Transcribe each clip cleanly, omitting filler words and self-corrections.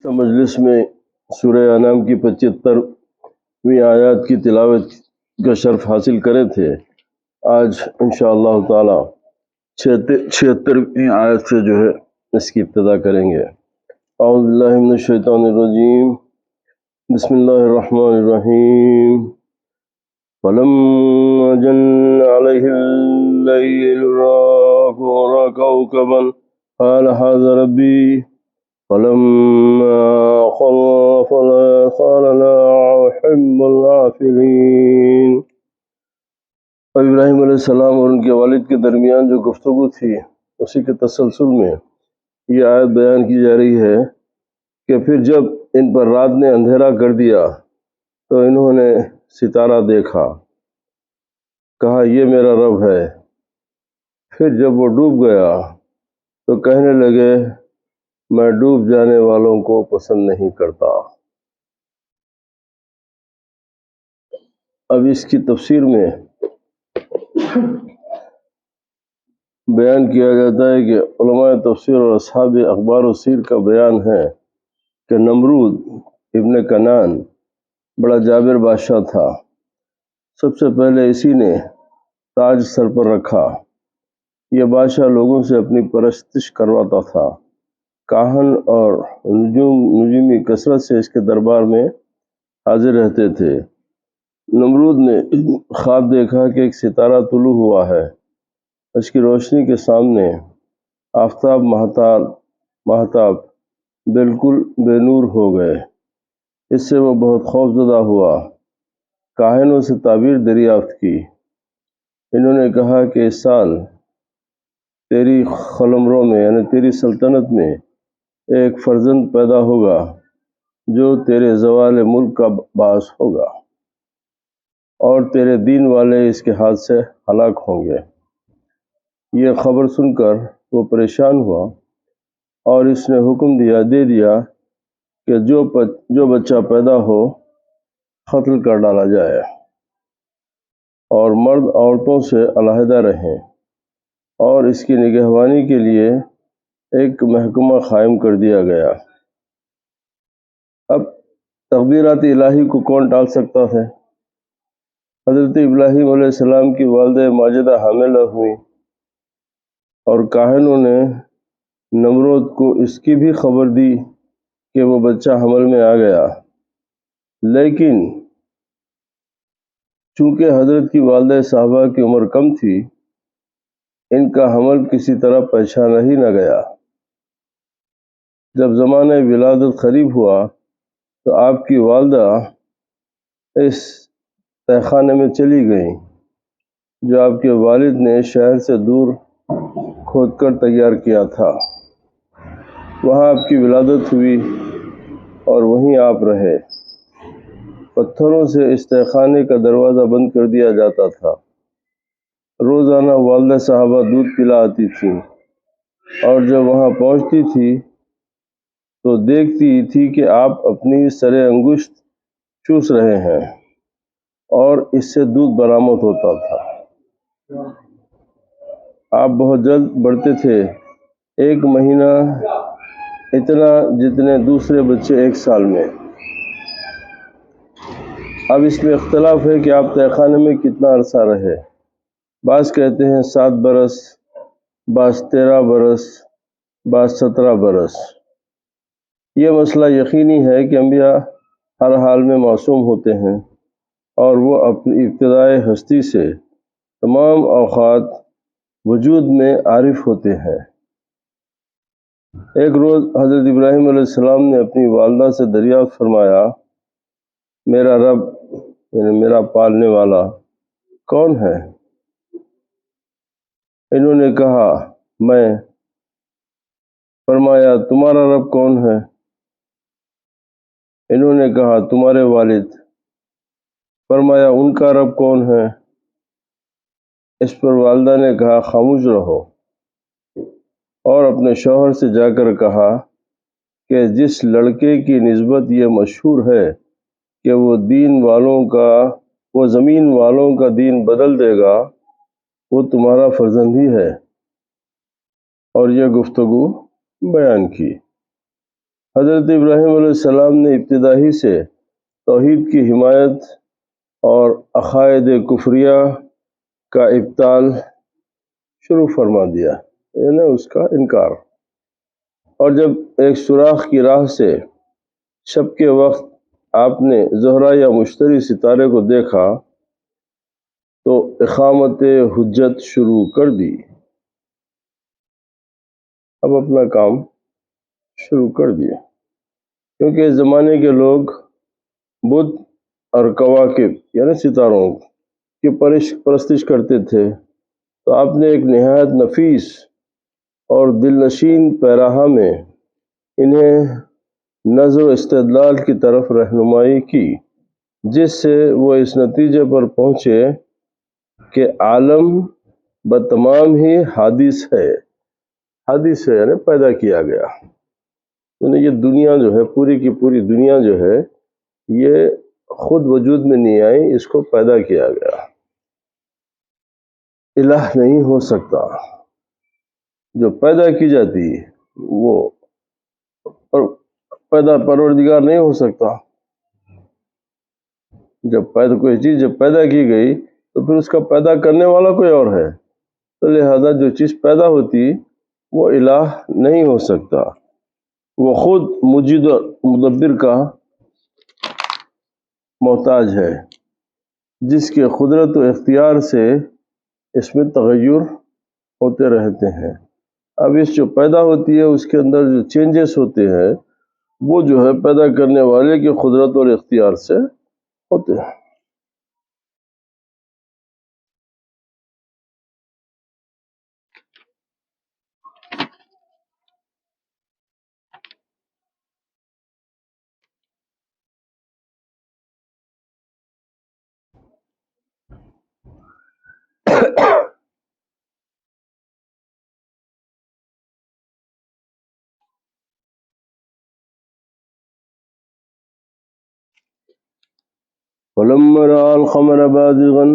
مجلس میں سورہ انعام کی 75ویں آیات کی تلاوت کا شرف حاصل کرے تھے۔ آج انشاءاللہ تعالی 76ویں آیت سے جو ہے اس کی ابتدا کریں گے۔ اعوذ باللہ من الشیطان الرجیم، بسم اللہ الرحمن الرحیم۔ فَلَمَّا جَنَّ عَلَيْهِ اللَّيْلُ رَأَى كَوْكَبًا قَالَ هَٰذَا رَبِّي فَلَمَّا أَفَلَ قَالَ لَا أُحِبُّ الْآفِلِينَ۔ اور ابراہیم علیہ السلام اور ان کے والد کے درمیان جو گفتگو تھی اسی کے تسلسل میں یہ آیت بیان کی جا رہی ہے کہ پھر جب ان پر رات نے اندھیرا کر دیا تو انہوں نے ستارہ دیکھا، کہا یہ میرا رب ہے۔ پھر جب وہ ڈوب گیا تو کہنے لگے میں ڈوب جانے والوں کو پسند نہیں کرتا۔ اب اس کی تفسیر میں بیان کیا جاتا ہے کہ علماء تفسیر اور اصحاب اخبار و سیر کا بیان ہے کہ نمرود ابن کنعان بڑا جابر بادشاہ تھا۔ سب سے پہلے اسی نے تاج سر پر رکھا۔ یہ بادشاہ لوگوں سے اپنی پرستش کرواتا تھا۔ کاہن اور نجومی کثرت سے اس کے دربار میں حاضر رہتے تھے۔ نمرود نے خواب دیکھا کہ ایک ستارہ طلوع ہوا ہے، اس کی روشنی کے سامنے آفتاب ماہتاب بالکل بے نور ہو گئے۔ اس سے وہ بہت خوف زدہ ہوا۔ کاہنوں سے تعبیر دریافت کی۔ انہوں نے کہا کہ اس سال تیری قلمرو میں یعنی تیری سلطنت میں ایک فرزند پیدا ہوگا جو تیرے زوال ملک کا باعث ہوگا اور تیرے دین والے اس کے ہاتھ سے ہلاک ہوں گے۔ یہ خبر سن کر وہ پریشان ہوا اور اس نے حکم دے دیا کہ جو بچہ پیدا ہو قتل کر ڈالا جائے اور مرد عورتوں سے علیحدہ رہیں، اور اس کی نگہبانی کے لیے ایک محکمہ قائم کر دیا گیا۔ اب تقدیرات الہی کو کون ٹال سکتا ہے؟ حضرت ابراہیم علیہ السلام کی والدہ ماجدہ حاملہ ہوئی اور کاہنوں نے نمرود کو اس کی بھی خبر دی کہ وہ بچہ حمل میں آ گیا، لیکن چونکہ حضرت کی والدہ صاحبہ کی عمر کم تھی، ان کا حمل کسی طرح پہچانا ہی نہ گیا۔ جب زمانہ ولادت قریب ہوا تو آپ کی والدہ اس تہہ خانے میں چلی گئیں جو آپ کے والد نے شہر سے دور کھود کر تیار کیا تھا۔ وہاں آپ کی ولادت ہوئی اور وہیں آپ رہے۔ پتھروں سے اس تہہ خانے کا دروازہ بند کر دیا جاتا تھا۔ روزانہ والدہ صاحبہ دودھ پلا آتی تھیں اور جب وہاں پہنچتی تھی تو دیکھتی تھی کہ آپ اپنی سر انگشت چوس رہے ہیں اور اس سے دودھ برآمد ہوتا تھا۔ آپ بہت جلد بڑھتے تھے، 1 مہینہ اتنا جتنے دوسرے بچے 1 سال میں۔ اب اس میں اختلاف ہے کہ آپ تہہ خانے میں کتنا عرصہ رہے۔ بعض کہتے ہیں 7 برس، بعض 13 برس، بعض 17 برس۔ یہ مسئلہ یقینی ہے کہ انبیاء ہر حال میں معصوم ہوتے ہیں اور وہ اپنی ابتدائے ہستی سے تمام اوقات وجود میں عارف ہوتے ہیں۔ ایک روز حضرت ابراہیم علیہ السلام نے اپنی والدہ سے دریافت فرمایا، میرا رب یعنی میرا پالنے والا کون ہے؟ انہوں نے کہا میں۔ فرمایا تمہارا رب کون ہے؟ انہوں نے کہا تمہارے والد۔ فرمایا ان کا رب کون ہے؟ اس پر والدہ نے کہا خاموش رہو، اور اپنے شوہر سے جا کر کہا کہ جس لڑکے کی نسبت یہ مشہور ہے کہ وہ زمین والوں کا دین بدل دے گا، وہ تمہارا فرزند ہی ہے، اور یہ گفتگو بیان کی۔ حضرت ابراہیم علیہ السلام نے ابتدا ہی سے توحید کی حمایت اور عقائد کفریہ کا ابطال شروع فرما دیا، یعنی اس کا انکار۔ اور جب ایک سوراخ کی راہ سے شب کے وقت آپ نے زہرہ یا مشتری ستارے کو دیکھا تو اقامت حجت شروع کر دی، اب اپنا کام شروع کر دیا، کیونکہ اس زمانے کے لوگ بت اور کواکب یعنی ستاروں کی پرستش کرتے تھے، تو آپ نے ایک نہایت نفیس اور دل نشین پیراہا میں انہیں نظر و استدلال کی طرف رہنمائی کی، جس سے وہ اس نتیجے پر پہنچے کہ عالم بتمام ہی حادث ہے۔ حادث ہے یعنی پیدا کیا گیا، یعنی یہ دنیا جو ہے، پوری کی پوری دنیا جو ہے، یہ خود وجود میں نہیں آئی، اس کو پیدا کیا گیا۔ الہ نہیں ہو سکتا، جو پیدا کی جاتی وہ پروردگار نہیں ہو سکتا۔ کوئی چیز جب پیدا کی گئی تو پھر اس کا پیدا کرنے والا کوئی اور ہے، تو لہذا جو چیز پیدا ہوتی وہ الہ نہیں ہو سکتا، وہ خود مجید و مدبر کا محتاج ہے، جس کے قدرت و اختیار سے اس میں تغیر ہوتے رہتے ہیں۔ اب اس جو پیدا ہوتی ہے اس کے اندر جو چینجز ہوتے ہیں وہ جو ہے پیدا کرنے والے کی قدرت اور اختیار سے ہوتے ہیں۔ فلما رأى القمر بازغا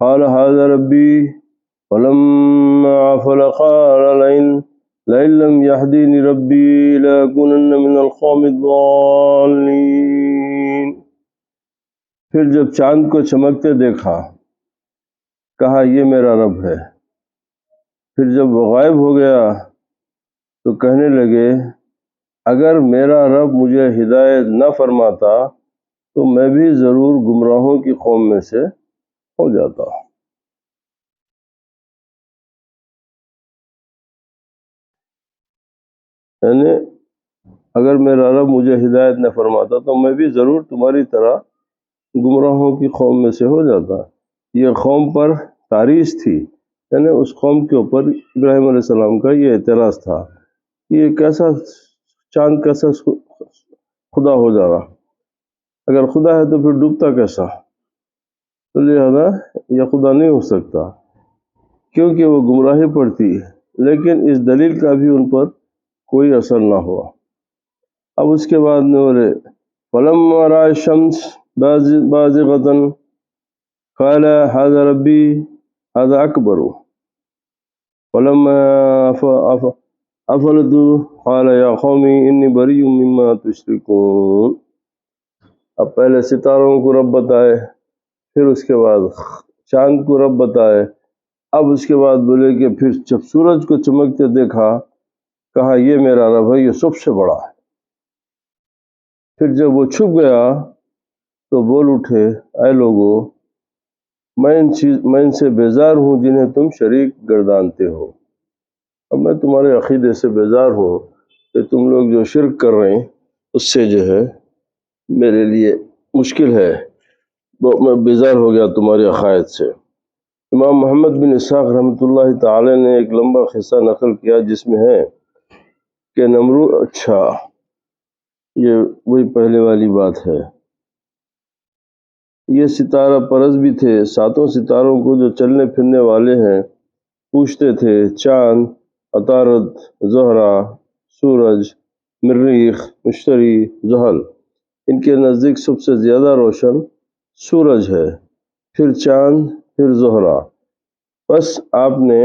قال هذا ربي فلما أفل قال لئن لم يهدني ربي لأكونن من القوم الضالين۔ پھر جب چاند کو چمکتے دیکھا کہا یہ میرا رب ہے، پھر جب وہ غائب ہو گیا تو کہنے لگے اگر میرا رب مجھے ہدایت نہ فرماتا تو میں بھی ضرور گمراہوں کی قوم میں سے ہو جاتا۔ یعنی اگر میرا رب مجھے ہدایت نہ فرماتا تو میں بھی ضرور تمہاری طرح گمراہوں کی قوم میں سے ہو جاتا۔ یہ قوم پر تاریخ تھی، یعنی اس قوم کے اوپر ابراہیم علیہ السلام کا یہ اعتراض تھا، یہ کیسا چاند کیسا خدا ہو جا رہا، اگر خدا ہے تو پھر ڈوبتا کیسا، تو لہذا یہ خدا نہیں ہو سکتا، کیونکہ وہ گمراہی پر تھی۔ لیکن اس دلیل کا بھی ان پر کوئی اثر نہ ہوا۔ اب اس کے بعد نورے فلما رأى الشمس بازغة قال هذا ربي هذا أكبر فلما أفلت قال يا قوم إني بريء مما تشركون۔ اب پہلے ستاروں کو رب بتائے، پھر اس کے بعد چاند کو رب بتائے، اب اس کے بعد بولے کہ پھر جب سورج کو چمکتے دیکھا کہا یہ میرا رب ہے، یہ سب سے بڑا ہے۔ پھر جب وہ چھپ گیا تو بول اٹھے اے لوگو میں ان سے بیزار ہوں جنہیں تم شریک گردانتے ہو۔ اب میں تمہارے عقیدے سے بیزار ہوں کہ تم لوگ جو شرک کر رہے ہیں اس سے جو ہے میرے لیے مشکل ہے، میں بیزار ہو گیا تمہارے عقائد سے۔ امام محمد بن اسحاق رحمۃ اللہ تعالی نے ایک لمبا قصہ نقل کیا جس میں ہے کہ نمرود، اچھا یہ وہی پہلے والی بات ہے، یہ ستارہ پرست بھی تھے، ساتوں ستاروں کو جو چلنے پھرنے والے ہیں پوچھتے تھے، چاند، عطارد، زہرہ، سورج، مریخ، مشتری، زحل، ان کے نزدیک سب سے زیادہ روشن سورج ہے، پھر چاند، پھر زہرہ۔ بس آپ نے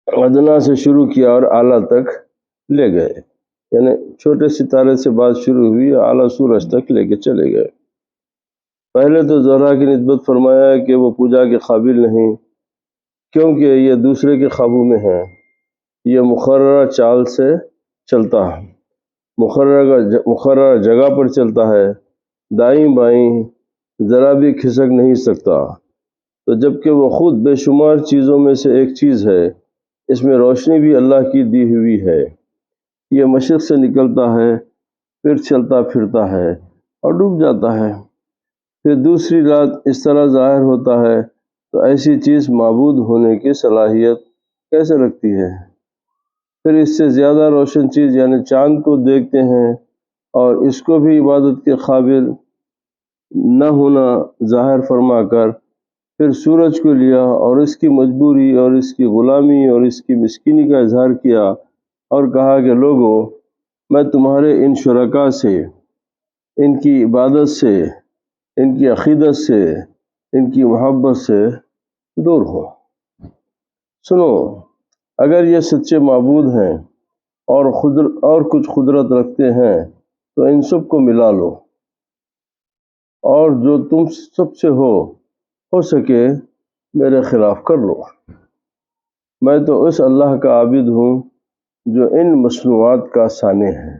ادنا سے شروع کیا اور اعلیٰ تک لے گئے۔ یعنی چھوٹے ستارے سے بات شروع ہوئی، اعلیٰ سورج تک لے کے چلے گئے۔ پہلے تو زہرا کی نسبت فرمایا کہ وہ پوجا کے قابل نہیں، کیونکہ یہ دوسرے کے قابو میں ہے، یہ مقررہ چال سے چلتا ہے، مقررہ جگہ پر چلتا ہے، دائیں بائیں ذرا بھی کھسک نہیں سکتا، تو جبکہ وہ خود بے شمار چیزوں میں سے ایک چیز ہے، اس میں روشنی بھی اللہ کی دی ہوئی ہے۔ یہ مشرق سے نکلتا ہے، پھر چلتا پھرتا ہے اور ڈوب جاتا ہے، پھر دوسری رات اس طرح ظاہر ہوتا ہے، تو ایسی چیز معبود ہونے کی صلاحیت کیسے رکھتی ہے؟ پھر اس سے زیادہ روشن چیز یعنی چاند کو دیکھتے ہیں اور اس کو بھی عبادت کے قابل نہ ہونا ظاہر فرما کر پھر سورج کو لیا اور اس کی مجبوری اور اس کی غلامی اور اس کی مسکینی کا اظہار کیا اور کہا کہ لوگو، میں تمہارے ان شرکاء سے، ان کی عبادت سے، ان کی عقیدت سے، ان کی محبت سے دور ہوں۔ سنو، اگر یہ سچے معبود ہیں اور کچھ قدرت رکھتے ہیں تو ان سب کو ملا لو، اور جو تم سب سے ہو سکے میرے خلاف کر لو۔ میں تو اس اللہ کا عابد ہوں جو ان مصنوعات کا صانع ہے،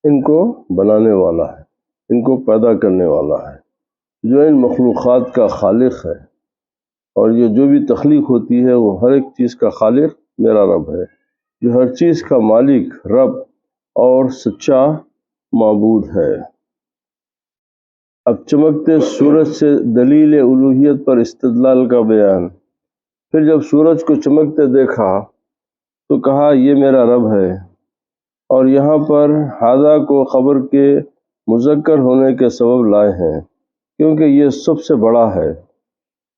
ان کو بنانے والا ہے، ان کو پیدا کرنے والا ہے، جو ان مخلوقات کا خالق ہے، اور یہ جو بھی تخلیق ہوتی ہے وہ ہر ایک چیز کا خالق میرا رب ہے، جو ہر چیز کا مالک، رب اور سچا معبود ہے۔ اب چمکتے سورج سے دلیل الوہیت پر استدلال کا بیان۔ پھر جب سورج کو چمکتے دیکھا تو کہا یہ میرا رب ہے، اور یہاں پر ہذا کو خبر کے مذکر ہونے کے سبب لائے ہیں، کیونکہ یہ سب سے بڑا ہے۔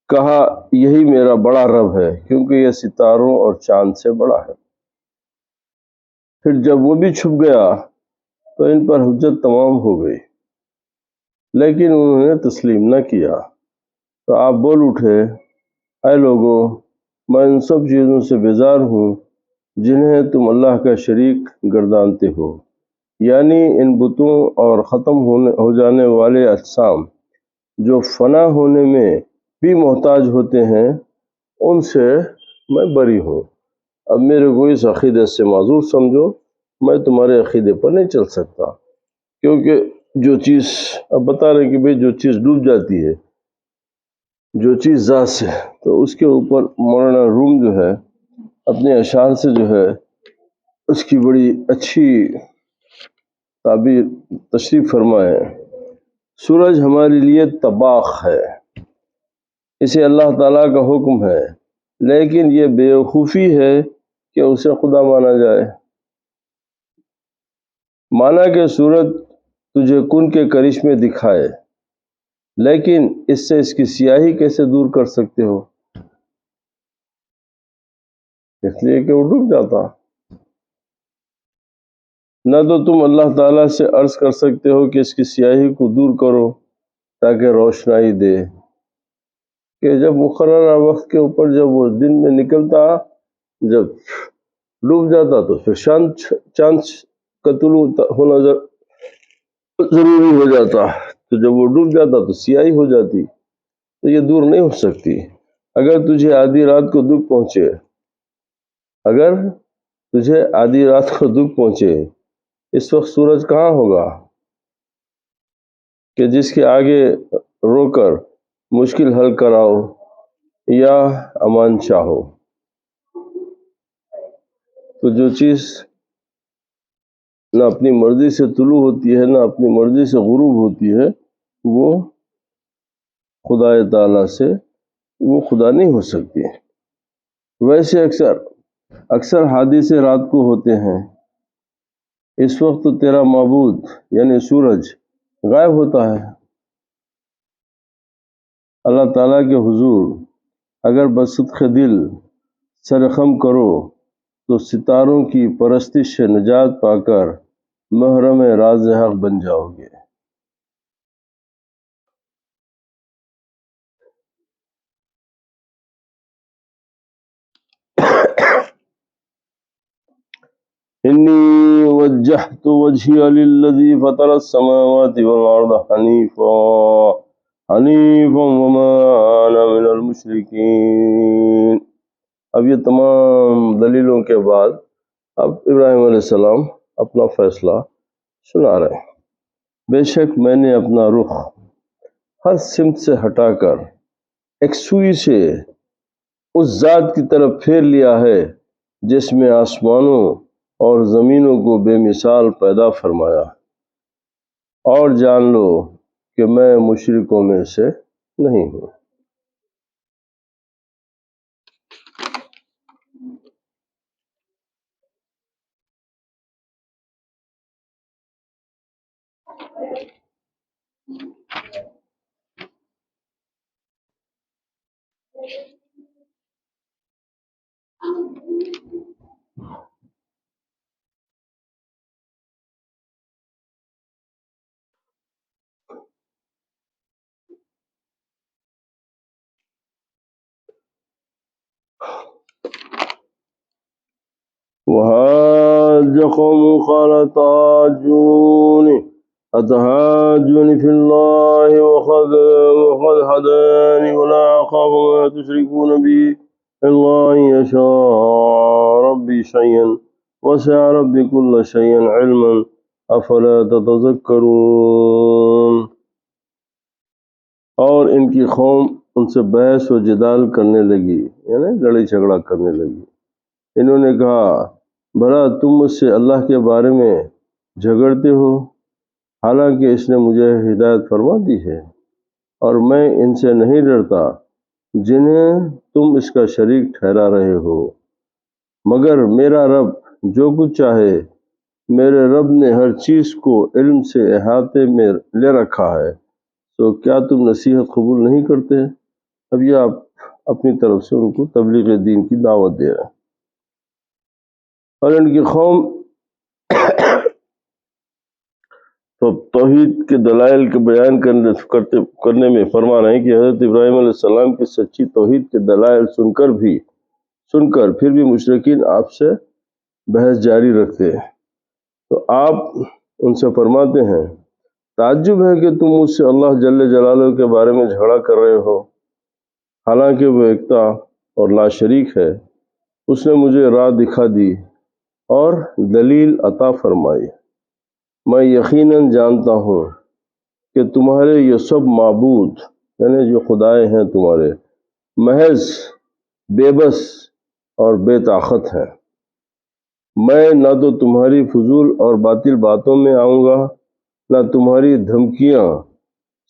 کہا یہی میرا بڑا رب ہے، کیونکہ یہ ستاروں اور چاند سے بڑا ہے۔ پھر جب وہ بھی چھپ گیا تو ان پر حجت تمام ہو گئی، لیکن انہوں نے تسلیم نہ کیا، تو آپ بول اٹھے، اے لوگو، میں ان سب چیزوں سے بیزار ہوں جنہیں تم اللہ کا شریک گردانتے ہو، یعنی ان بتوں اور ختم ہو جانے والے اجسام جو فنا ہونے میں بھی محتاج ہوتے ہیں، ان سے میں بری ہوں۔ اب میرے کو اس عقیدے سے معذور سمجھو، میں تمہارے عقیدے پر نہیں چل سکتا، کیونکہ جو چیز اب بتا رہے کہ بھئی جو چیز ڈوب جاتی ہے، جو چیز ذات سے، تو اس کے اوپر مولانا روم جو ہے اپنے اشعار سے جو ہے اس کی بڑی اچھی تعبیر تشریف فرمائے۔ سورج ہمارے لیے طباخ ہے، اسے اللہ تعالیٰ کا حکم ہے، لیکن یہ بیوقوفی ہے کہ اسے خدا مانا جائے۔ مانا کہ سورج تجھے کن کے کرشمے دکھائے، لیکن اس سے اس کی سیاہی کیسے دور کر سکتے ہو؟ اس لیے کہ وہ ڈوب جاتا۔ نہ تو تم اللہ تعالیٰ سے عرض کر سکتے ہو کہ اس کی سیاہی کو دور کرو تاکہ روشنائی دے، کہ جب مقررہ وقت کے اوپر جب وہ دن میں نکلتا، جب ڈوب جاتا تو پھر چاند کا طلوع ہونا ضروری ہو جاتا، تو جب وہ ڈوب جاتا تو سیاہی ہو جاتی، تو یہ دور نہیں ہو سکتی۔ اگر تجھے آدھی رات کو دکھ پہنچے، اس وقت سورج کہاں ہوگا کہ جس کے آگے رو کر مشکل حل کراؤ یا امان چاہو؟ تو جو چیز نہ اپنی مرضی سے طلوع ہوتی ہے نہ اپنی مرضی سے غروب ہوتی ہے، وہ خدا تعالیٰ سے وہ خدا نہیں ہو سکتی۔ ویسے اکثر حادثے رات کو ہوتے ہیں، اس وقت تو تیرا معبود یعنی سورج غائب ہوتا ہے۔ اللہ تعالیٰ کے حضور اگر بصدق دل سرخم کرو تو ستاروں کی پرستش سے نجات پا کر محرم راز حق بن جاؤ گے۔ انی وجہت وجہی للذی فطر السماوات والارض حنیفا وما انا من المشرکین۔ اب یہ تمام دلیلوں کے بعد اب ابراہیم علیہ السلام اپنا فیصلہ سنا رہے ہیں۔ بے شک میں نے اپنا رخ ہر سمت سے ہٹا کر ایک سوئی سے اس ذات کی طرف پھیر لیا ہے جس میں آسمانوں اور زمینوں کو بے مثال پیدا فرمایا، اور جان لو کہ میں مشرکوں میں سے نہیں ہوں۔ وحاج قوم قال أتحاجوني في الله وقد هداني ولا أخاف ما تشركون به إلا أن يشاء ربي شيئا وسع ربي كل شيء علما أفلا تتذكرون۔ اور ان کی قوم ان سے بحث و جدال کرنے لگی، یعنی لڑائی جھگڑا کرنے لگی۔ انہوں نے کہا بھلا تم مجھ سے اللہ کے بارے میں جھگڑتے ہو، حالانکہ اس نے مجھے ہدایت فرما دی ہے، اور میں ان سے نہیں ڈرتا جنہیں تم اس کا شریک ٹھہرا رہے ہو، مگر میرا رب جو کچھ چاہے۔ میرے رب نے ہر چیز کو علم سے احاطے میں لے رکھا ہے، تو کیا تم نصیحت قبول نہیں کرتے؟ اب یہ آپ اپنی طرف سے ان کو تبلیغ دین کی دعوت دے رہے ہیں، اور ان کی قوم تو توحید کے دلائل کے بیان کرنے میں فرما رہے ہیں کہ حضرت ابراہیم علیہ السلام کی سچی توحید کے دلائل سن کر پھر بھی مشرکین آپ سے بحث جاری رکھتے ہیں، تو آپ ان سے فرماتے ہیں تعجب ہے کہ تم مجھ سے اللہ جل جلالہ کے بارے میں جھگڑا کر رہے ہو، حالانکہ وہ یکتا اور لا شریک ہے۔ اس نے مجھے راہ دکھا دی اور دلیل عطا فرمائی۔ میں یقیناً جانتا ہوں کہ تمہارے یہ سب معبود، یعنی جو خدائے ہیں تمہارے، محض بے بس اور بے طاقت ہیں۔ میں نہ تو تمہاری فضول اور باطل باتوں میں آؤں گا، نہ تمہاری دھمکیاں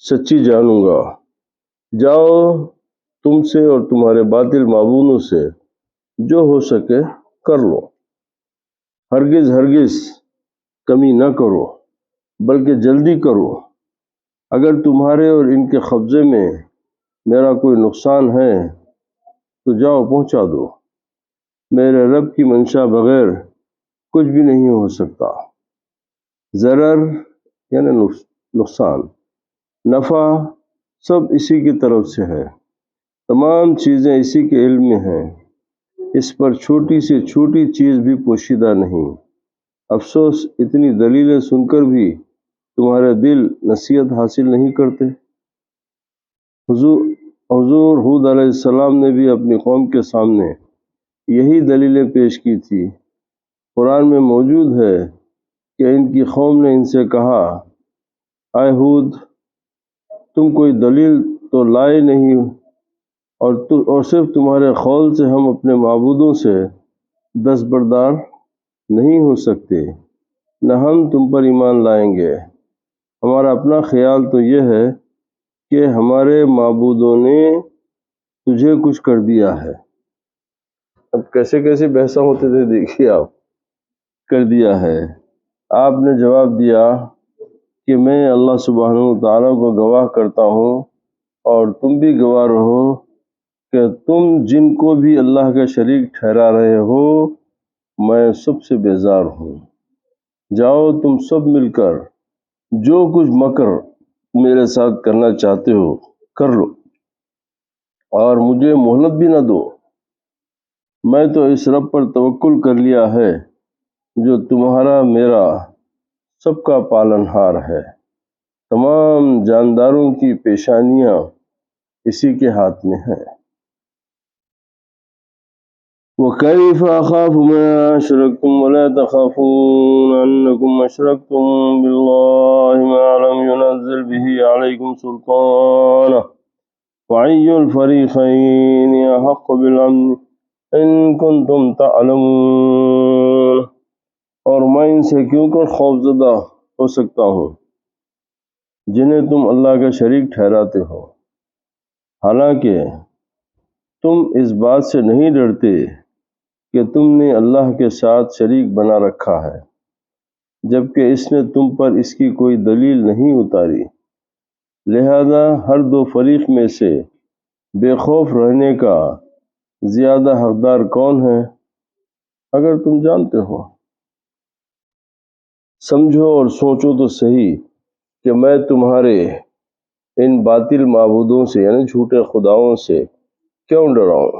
سچی جانوں گا۔ جاؤ تم سے اور تمہارے باطل معبودوں سے جو ہو سکے کر لو، ہرگز کمی نہ کرو بلکہ جلدی کرو۔ اگر تمہارے اور ان کے قبضے میں میرا کوئی نقصان ہے تو جاؤ پہنچا دو، میرے رب کی منشا بغیر کچھ بھی نہیں ہو سکتا۔ ضرر یعنی نقصان، نفع سب اسی کی طرف سے ہے، تمام چیزیں اسی کے علم میں ہیں، اس پر چھوٹی سے چھوٹی چیز بھی پوشیدہ نہیں۔ افسوس اتنی دلیلیں سن کر بھی تمہارے دل نصیحت حاصل نہیں کرتے۔ حضور ہود علیہ السلام نے بھی اپنی قوم کے سامنے یہی دلیلیں پیش کی تھی۔ قرآن میں موجود ہے کہ ان کی قوم نے ان سے کہا اے ہود، تم کوئی دلیل تو لائے نہیں، اور صرف تمہارے قول سے ہم اپنے معبودوں سے دستبردار نہیں ہو سکتے، نہ ہم تم پر ایمان لائیں گے۔ ہمارا اپنا خیال تو یہ ہے کہ ہمارے معبودوں نے تجھے کچھ کر دیا ہے۔ اب کیسے بحثاں ہوتے تھے دیکھیے آپ، کر دیا ہے۔ آپ نے جواب دیا کہ میں اللہ سبحانہ وتعالیٰ کو گواہ کرتا ہوں، اور تم بھی گواہ رہو کہ تم جن کو بھی اللہ کا شریک ٹھہرا رہے ہو میں سب سے بیزار ہوں۔ جاؤ تم سب مل کر جو کچھ مکر میرے ساتھ کرنا چاہتے ہو کر لو، اور مجھے مہلت بھی نہ دو۔ میں تو اس رب پر توکل کر لیا ہے جو تمہارا میرا سب کا پالنہار ہے، تمام جانداروں کی پیشانیاں اسی کے ہاتھ میں ہیں۔ وَكَيْفَ أَخَافُ مَا أَشْرَكْتُمْ وَلَا تَخَافُونَ أَنَّكُمْ أَشْرَكْتُمْ بِاللَّهِ مَا لَمْ يُنَزِّلْ بِهِ عَلَيْكُمْ سُلْطَانًا فَأَيُّ الْفَرِيقَيْنِ أَحَقُّ بِالْأَمْنِ إِن كُنتُمْ تَعْلَمُونَ۔ اور میں ان سے کیوں کر خوفزدہ ہو سکتا ہوں جنہیں تم اللہ کا شریک ٹھہراتے ہو، حالانکہ تم اس بات سے نہیں ڈرتے کہ تم نے اللہ کے ساتھ شریک بنا رکھا ہے، جبکہ اس نے تم پر اس کی کوئی دلیل نہیں اتاری۔ لہذا ہر دو فریق میں سے بے خوف رہنے کا زیادہ حقدار کون ہے، اگر تم جانتے ہو؟ سمجھو اور سوچو تو صحیح کہ میں تمہارے ان باطل معبودوں سے یعنی جھوٹے خداؤں سے کیوں ڈراؤں،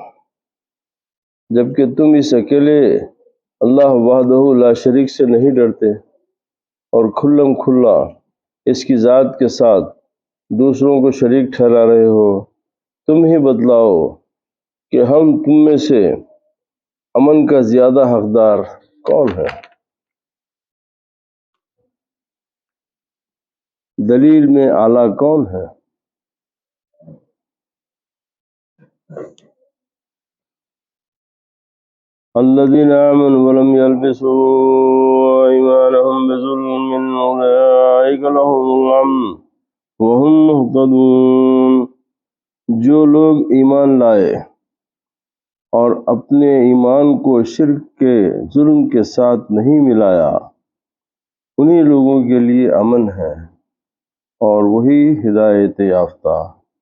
جبکہ تم اس اکیلے اللہ وحدہ لا شریک سے نہیں ڈرتے اور کھلم کھلا اس کی ذات کے ساتھ دوسروں کو شریک ٹھہرا رہے ہو۔ تم ہی بتلاؤ کہ ہم تم میں سے امن کا زیادہ حقدار کون ہے؟ دلیل میں اعلیٰ کون ہے؟ الذين آمنوا ولم يلبسوا إيمانهم بظلم أولئك لهم الأمن وهم مهتدون۔ جو لوگ ایمان لائے اور اپنے ایمان کو شرک کے ظلم کے ساتھ نہیں ملایا، انہی لوگوں کے لیے امن ہے اور وہی ہدایت یافتہ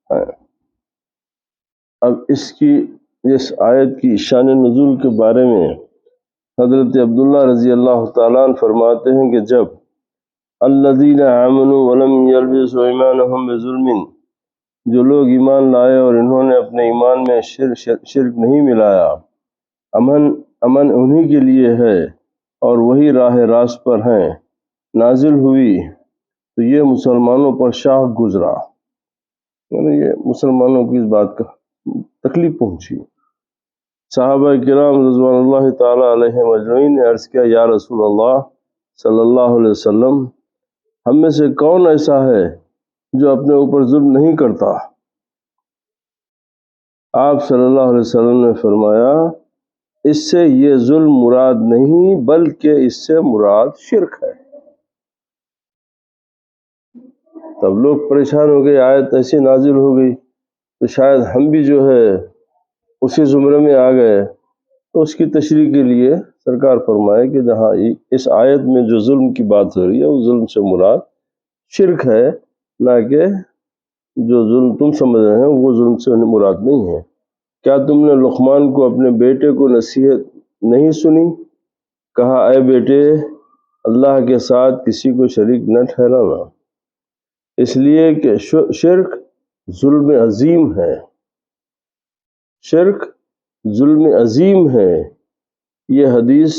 ہے۔ اب اس آیت کی شان نزول کے بارے میں حضرت عبداللہ رضی اللہ تعالیٰ عنہ فرماتے ہیں کہ جب الذین آمنوا ولم یلبسوا ایمانہم بظلم، جو لوگ ایمان لائے اور انہوں نے اپنے ایمان میں شرک نہیں ملایا، امن انہی کے لیے ہے اور وہی راہ راست پر ہیں، نازل ہوئی تو یہ مسلمانوں پر شاخ گزرا، یعنی یہ مسلمانوں کی اس بات کا تکلیف پہنچی۔ صحابہ کرام رضوان اللہ تعالیٰ علیہم اجمعین نے عرض کیا، یا رسول اللہ صلی اللہ علیہ وسلم، ہم میں سے کون ایسا ہے جو اپنے اوپر ظلم نہیں کرتا؟ آپ صلی اللہ علیہ وسلم نے فرمایا، اس سے یہ ظلم مراد نہیں بلکہ اس سے مراد شرک ہے۔ تب لوگ پریشان ہو گئے، آیت ایسی نازل ہو گئی تو شاید ہم بھی جو ہے اسی زمرے میں آ گئے۔ تو اس کی تشریح کے لیے سرکار فرمائے کہ جہاں اس آیت میں جو ظلم کی بات ہو رہی ہے وہ ظلم سے مراد شرک ہے، نہ کہ جو ظلم تم سمجھ رہے ہیں وہ ظلم سے مراد نہیں ہے۔ کیا تم نے لقمان کو اپنے بیٹے کو نصیحت نہیں سنی؟ کہا، اے بیٹے، اللہ کے ساتھ کسی کو شریک نہ ٹھہرانا، اس لیے کہ شرک ظلم عظیم ہے۔ شرک ظلم عظیم ہے۔ یہ حدیث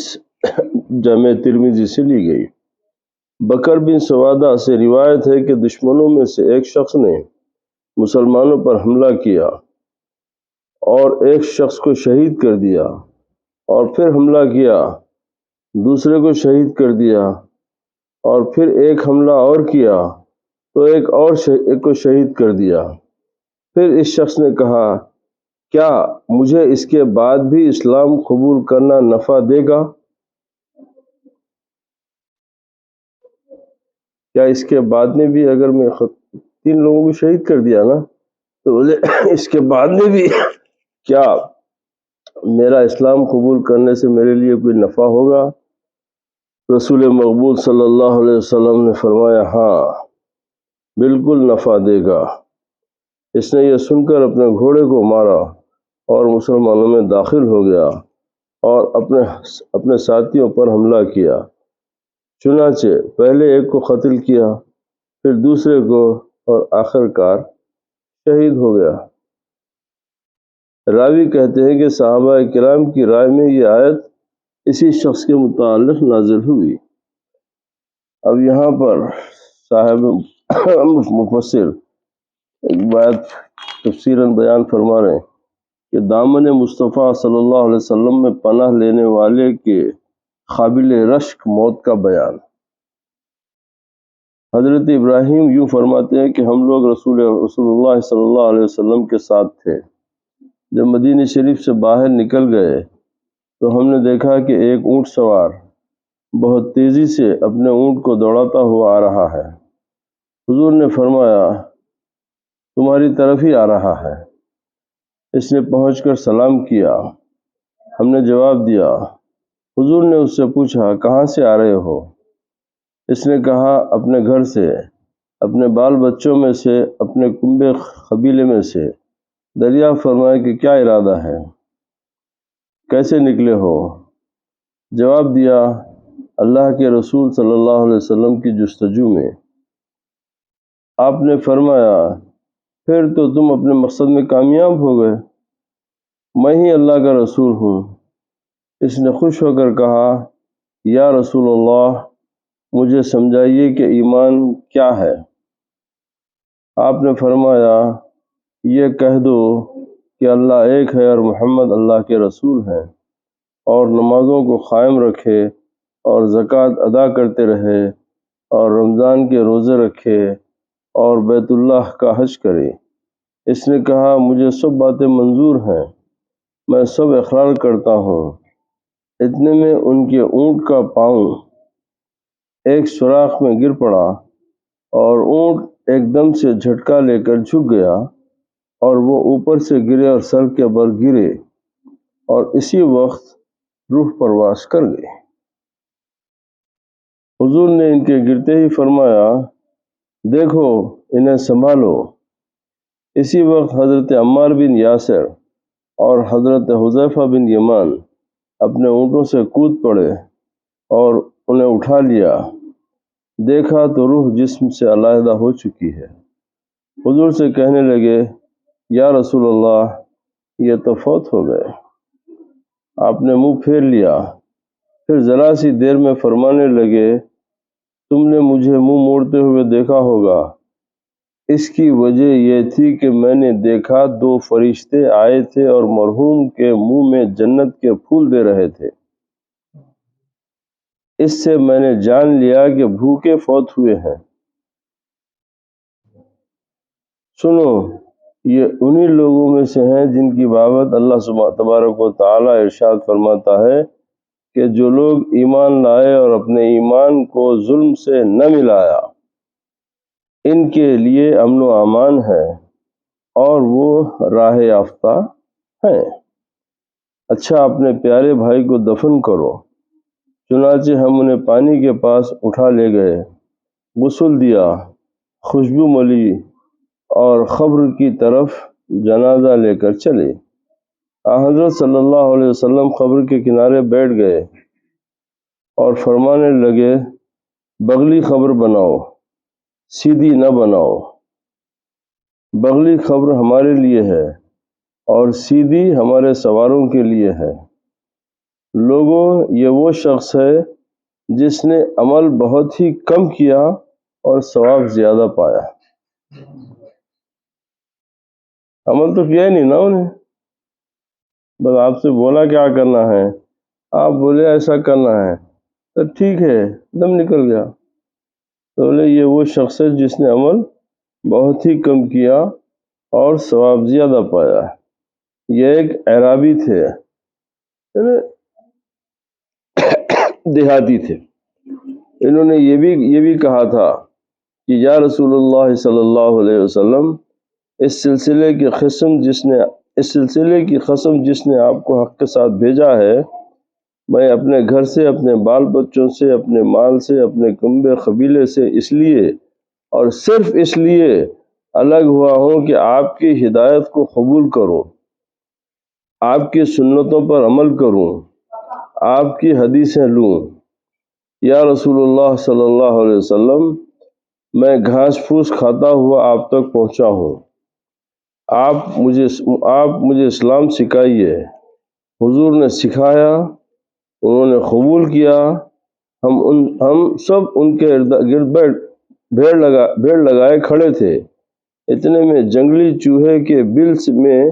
جامع ترمذی سے لی گئی۔ بکر بن سوادہ سے روایت ہے کہ دشمنوں میں سے ایک شخص نے مسلمانوں پر حملہ کیا اور ایک شخص کو شہید کر دیا، اور پھر حملہ کیا، دوسرے کو شہید کر دیا، اور پھر ایک حملہ اور کیا تو ایک کو شہید کر دیا۔ پھر اس شخص نے کہا، کیا مجھے اس کے بعد بھی اسلام قبول کرنا نفع دے گا؟ کیا اس کے بعد میں بھی اگر میں 3 لوگوں کو شہید کر دیا نا تو بولے اس کے بعد میں بھی کیا میرا اسلام قبول کرنے سے میرے لیے کوئی نفع ہوگا؟ رسول مقبول صلی اللہ علیہ وسلم نے فرمایا، ہاں بالکل نفع دے گا۔ اس نے یہ سن کر اپنے گھوڑے کو مارا اور مسلمانوں میں داخل ہو گیا اور اپنے ساتھیوں پر حملہ کیا۔ چنانچہ پہلے ایک کو قتل کیا، پھر دوسرے کو، اور آخر کار شہید ہو گیا۔ راوی کہتے ہیں کہ صحابہ کرام کی رائے میں یہ آیت اسی شخص کے متعلق نازل ہوئی۔ اب یہاں پر صاحب مفسر ایک بات تفسیراً بیان فرما رہے ہیں کہ دامن مصطفیٰ صلی اللہ علیہ وسلم میں پناہ لینے والے کے قابل رشک موت کا بیان۔ حضرت ابراہیم یوں فرماتے ہیں کہ ہم لوگ رسول اللہ صلی اللہ علیہ وسلم کے ساتھ تھے۔ جب مدینہ شریف سے باہر نکل گئے تو ہم نے دیکھا کہ ایک اونٹ سوار بہت تیزی سے اپنے اونٹ کو دوڑاتا ہوا آ رہا ہے۔ حضور نے فرمایا تمہاری طرف ہی آ رہا ہے۔ اس نے پہنچ کر سلام کیا۔ ہم نے جواب دیا۔ حضور نے اس سے پوچھا کہاں سے آ رہے ہو؟ اس نے کہا اپنے گھر سے، اپنے بال بچوں میں سے، اپنے کنبے قبیلے میں سے۔ دریافت فرمایا کہ کیا ارادہ ہے؟ کیسے نکلے ہو؟ جواب دیا اللہ کے رسول صلی اللہ علیہ وسلم کی جستجو میں۔ آپ نے فرمایا پھر تو تم اپنے مقصد میں کامیاب ہو گئے، میں ہی اللہ کا رسول ہوں۔ اس نے خوش ہو کر کہا یا رسول اللہ مجھے سمجھائیے کہ ایمان کیا ہے؟ آپ نے فرمایا یہ کہہ دو کہ اللہ ایک ہے اور محمد اللہ کے رسول ہیں، اور نمازوں کو قائم رکھے اور زکوٰۃ ادا کرتے رہے اور رمضان کے روزے رکھے اور بیت اللہ کا حج کرے۔ اس نے کہا مجھے سب باتیں منظور ہیں، میں سب اقرار کرتا ہوں۔ اتنے میں ان کے اونٹ کا پاؤں ایک سوراخ میں گر پڑا اور اونٹ ایک دم سے جھٹکا لے کر جھک گیا اور وہ اوپر سے گرے اور سر کے بل گرے اور اسی وقت روح پرواز کر گئی۔ حضور نے ان کے گرتے ہی فرمایا دیکھو انہیں سنبھالو۔ اسی وقت حضرت عمار بن یاسر اور حضرت حذیفہ بن یمان اپنے اونٹوں سے کود پڑے اور انہیں اٹھا لیا۔ دیکھا تو روح جسم سے علیحدہ ہو چکی ہے۔ حضور سے کہنے لگے یا رسول اللہ یہ تو فوت ہو گئے۔ آپ نے منہ پھیر لیا، پھر ذرا سی دیر میں فرمانے لگے تم نے مجھے منہ موڑتے ہوئے دیکھا ہوگا، اس کی وجہ یہ تھی کہ میں نے دیکھا دو فرشتے آئے تھے اور مرحوم کے منہ میں جنت کے پھول دے رہے تھے۔ اس سے میں نے جان لیا کہ بھوکے فوت ہوئے ہیں۔ سنو یہ انہی لوگوں میں سے ہیں جن کی بابت اللہ تبارک و تعالی ارشاد فرماتا ہے کہ جو لوگ ایمان لائے اور اپنے ایمان کو ظلم سے نہ ملایا ان کے لیے امن و امان ہے اور وہ راہ یافتہ ہیں۔ اچھا اپنے پیارے بھائی کو دفن کرو۔ چنانچہ ہم انہیں پانی کے پاس اٹھا لے گئے، غسل دیا، خوشبو ملی اور قبر کی طرف جنازہ لے کر چلے۔ حضرت صلی اللہ علیہ وسلم قبر کے کنارے بیٹھ گئے اور فرمانے لگے بغلی قبر بناؤ، سیدھی نہ بناؤ۔ بغلی قبر ہمارے لیے ہے اور سیدھی ہمارے سواروں کے لیے ہے۔ لوگوں یہ وہ شخص ہے جس نے عمل بہت ہی کم کیا اور ثواب زیادہ پایا۔ عمل تو کیا ہی نہیں نا انہیں، بس آپ سے بولا کیا کرنا ہے، آپ بولے ایسا کرنا ہے تو ٹھیک ہے، دم نکل گیا۔ تو بولے یہ وہ شخص ہے جس نے عمل بہت ہی کم کیا اور ثواب زیادہ پایا۔ یہ ایک اعرابی تھے، دیہاتی تھے۔ انہوں نے یہ بھی کہا تھا کہ یا رسول اللہ صلی اللہ علیہ وسلم اس سلسلے کی قسم جس نے آپ کو حق کے ساتھ بھیجا ہے، میں اپنے گھر سے، اپنے بال بچوں سے، اپنے مال سے، اپنے کنبے قبیلے سے اس لیے اور صرف اس لیے الگ ہوا ہوں کہ آپ کی ہدایت کو قبول کروں، آپ کی سنتوں پر عمل کروں، آپ کی حدیثیں لوں۔ یا رسول اللہ صلی اللہ علیہ وسلم میں گھاس پھوس کھاتا ہوا آپ تک پہنچا ہوں، آپ مجھے اسلام سکھائیے۔ حضور نے سکھایا، انہوں نے قبول کیا، ہم سب ان کے گرد بھیڑ لگائے کھڑے تھے۔ اتنے میں جنگلی چوہے کے بل میں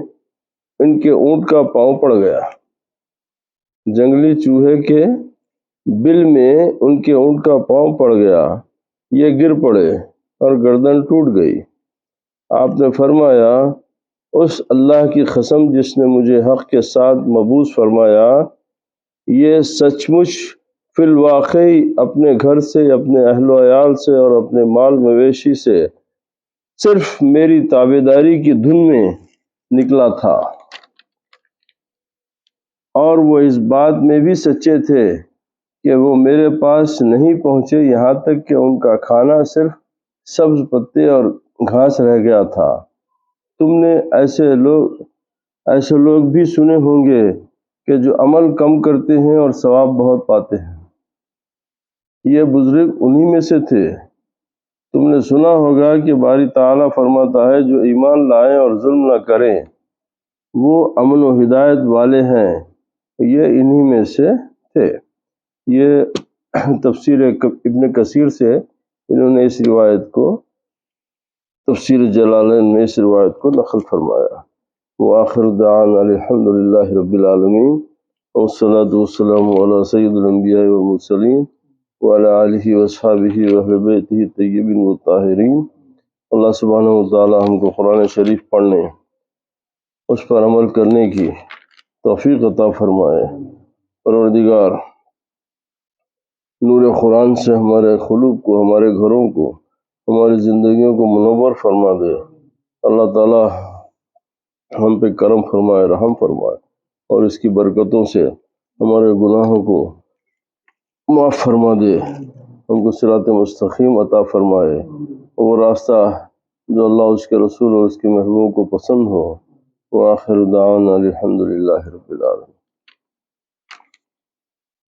ان کے اونٹ کا پاؤں پڑ گیا۔ جنگلی چوہے کے بل میں ان کے اونٹ کا پاؤں پڑ گیا، یہ گر پڑے اور گردن ٹوٹ گئی۔ آپ نے فرمایا، اس اللہ کی قسم جس نے مجھے حق کے ساتھ مبعوث فرمایا، یہ سچ مچ فی الواقع اپنے گھر سے، اپنے اہل و عیال سے اور اپنے مال مویشی سے صرف میری تابعداری کی دھن میں نکلا تھا، اور وہ اس بات میں بھی سچے تھے کہ وہ میرے پاس نہیں پہنچے یہاں تک کہ ان کا کھانا صرف سبز پتے اور گھاس رہ گیا تھا۔ تم نے ایسے لوگ بھی سنے ہوں گے کہ جو عمل کم کرتے ہیں اور ثواب بہت پاتے ہیں۔ یہ بزرگ انہی میں سے تھے۔ تم نے سنا ہوگا کہ باری تعالیٰ فرماتا ہے، جو ایمان لائیں اور ظلم نہ کریں وہ امن و ہدایت والے ہیں۔ یہ انہی میں سے تھے۔ یہ تفسیر ابن کثیر سے انہوں نے اس روایت کو، تفسیر جلالین میں اس روایت کو نقل فرمایا۔ وآخر دعوانا الحمد للہ رب العالمین، والصلاة والسلام علی سید الانبیاء والمرسلین وعلی آلہ واصحابہ واہل بیتہ الطیبین الطاہرین۔ اللہ سبحانہ وتعالی ہم کو قرآن شریف پڑھنے، اس پر عمل کرنے کی توفیق عطا فرمائے۔ پروردگار نور قرآن سے ہمارے قلوب کو، ہمارے گھروں کو، ہماری زندگیوں کو منور فرما دے۔ اللہ تعالی ہم پہ کرم فرمائے، رحم فرمائے، اور اس کی برکتوں سے ہمارے گناہوں کو معاف فرما دے، ہم کو صراط مستقیم عطا فرمائے، وہ راستہ جو اللہ، اس کے رسول اور اس کے محبوب کو پسند ہو۔ وآخر دعوانا الحمد للہ رب العالمین۔